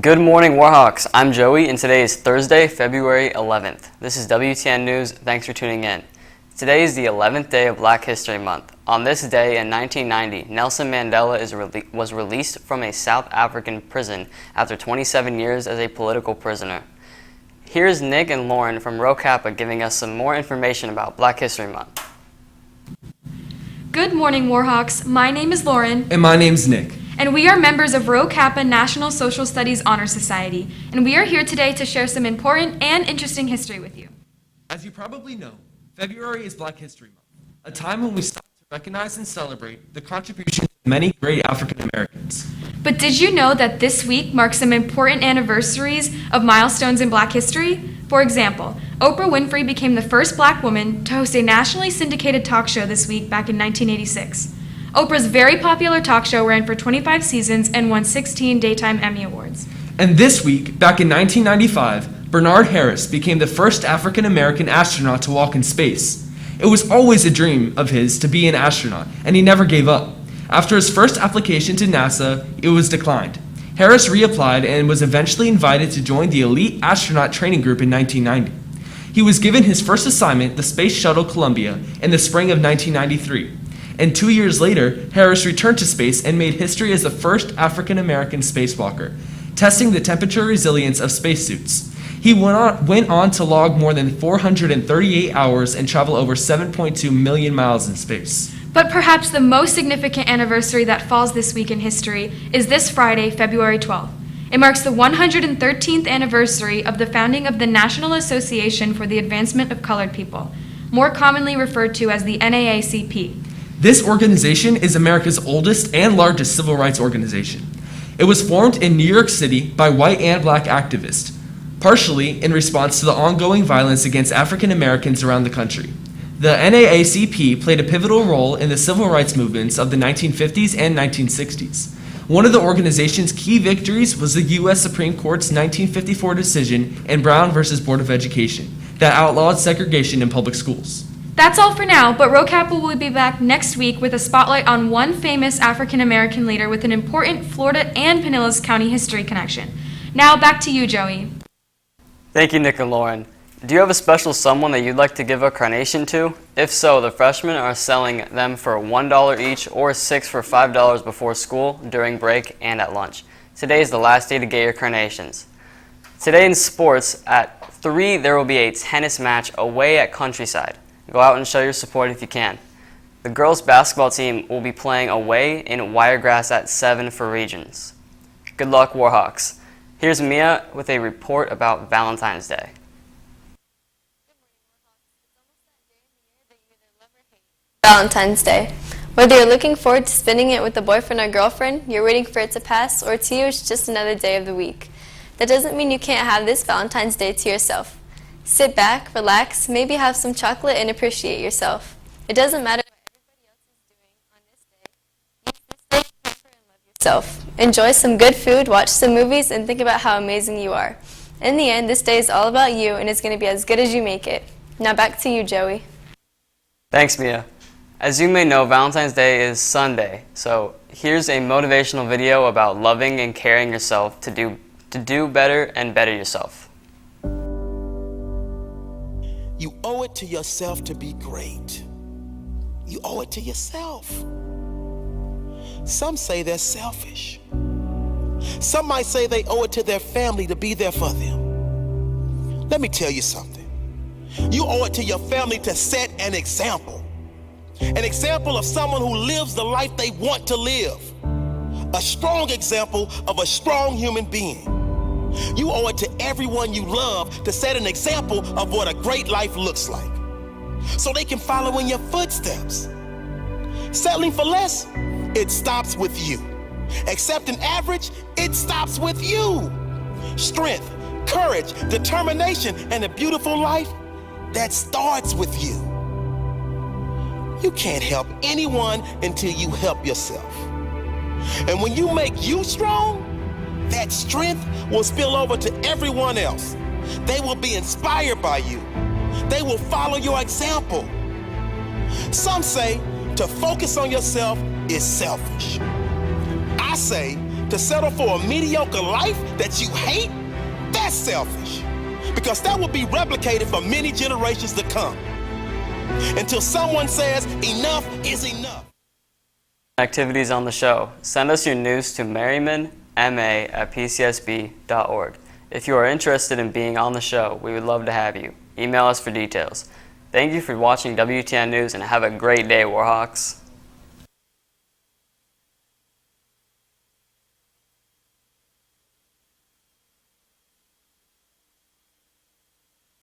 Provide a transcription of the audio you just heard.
Good morning, Warhawks. I'm Joey, and today is Thursday, February 11th. This is WTN News. Thanks for tuning in. Today is the 11th day of Black History Month. On this day in 1990, Nelson Mandela was released from a South African prison after 27 years as a political prisoner. Here's Nick and Lauren from Rho Kappa giving us some more information about Black History Month. Good morning, Warhawks. My name is Lauren. And my name's Nick. And we are members of Rho Kappa National Social Studies Honor Society. And we are here today to share some important and interesting history with you. As you probably know, February is Black History Month, a time when we stop to recognize and celebrate the contributions of many great African Americans. But did you know that this week marks some important anniversaries of milestones in Black history? For example, Oprah Winfrey became the first Black woman to host a nationally syndicated talk show this week back in 1986. Oprah's very popular talk show ran for 25 seasons and won 16 Daytime Emmy Awards. And this week, back in 1995, Bernard Harris became the first African American astronaut to walk in space. It was always a dream of his to be an astronaut, and he never gave up. After his first application to NASA, it was declined. Harris reapplied and was eventually invited to join the elite astronaut training group in 1990. He was given his first assignment, the Space Shuttle Columbia, in the spring of 1993. And 2 years later, Harris returned to space and made history as the first African American spacewalker, testing the temperature resilience of spacesuits. He went on to log more than 438 hours and travel over 7.2 million miles in space. But perhaps the most significant anniversary that falls this week in history is this Friday, February 12th. It marks the 113th anniversary of the founding of the National Association for the Advancement of Colored People, more commonly referred to as the NAACP. This organization is America's oldest and largest civil rights organization. It was formed in New York City by white and black activists, partially in response to the ongoing violence against African Americans around the country. The NAACP played a pivotal role in the civil rights movements of the 1950s and 1960s. One of the organization's key victories was the U.S. Supreme Court's 1954 decision in Brown v. Board of Education that outlawed segregation in public schools. That's all for now, but Rho Kappa will be back next week with a spotlight on one famous African American leader with an important Florida and Pinellas County history connection. Now back to you, Joey. Thank you, Nick and Lauren. Do you have a special someone that you'd like to give a carnation to? If so, the freshmen are selling them for $1 each or 6 for $5 before school, during break, and at lunch. Today is the last day to get your carnations. Today in sports, at 3 there will be a tennis match away at Countryside. Go out and show your support if you can. The girls' basketball team will be playing away in Wiregrass at 7 for regions. Good luck, Warhawks. Here's Mia with a report about Valentine's Day. Valentine's Day. Whether you're looking forward to spending it with a boyfriend or girlfriend, you're waiting for it to pass, or to you it's just another day of the week. That doesn't mean you can't have this Valentine's Day to yourself. Sit back, relax, maybe have some chocolate and appreciate yourself. It doesn't matter what everybody else is doing on this day. Use this day to pamper and love yourself. Enjoy some good food, watch some movies, and think about how amazing you are. In the end, this day is all about you, and it's going to be as good as you make it. Now back to you, Joey. Thanks, Mia. As you may know, Valentine's Day is Sunday, so here's a motivational video about loving and caring yourself to do better and better yourself. You owe it to yourself to be great. You owe it to yourself. Some say they're selfish. Some might say they owe it to their family to be there for them. Let me tell you something. You owe it to your family to set an example. An example of someone who lives the life they want to live. A strong example of a strong human being. You owe it to everyone you love to set an example of what a great life looks like, so they can follow in your footsteps. Settling for less, it stops with you. Accepting average, it stops with you. Strength, courage, determination, and a beautiful life, that starts with you. You can't help anyone until you help yourself. And when you make you strong, that strength will spill over to everyone else. They will be inspired by you. They will follow your example. Some say to focus on yourself is selfish. I say To settle for a mediocre life that you hate? That's selfish. Because that will be replicated for many generations to come. Until someone says enough is enough. Activities on the show. Send us your news to merrimanma@pcsb.org. If you are interested in being on the show, we would love to have you. Email us for details. Thank you for watching WTN News and have a great day, Warhawks.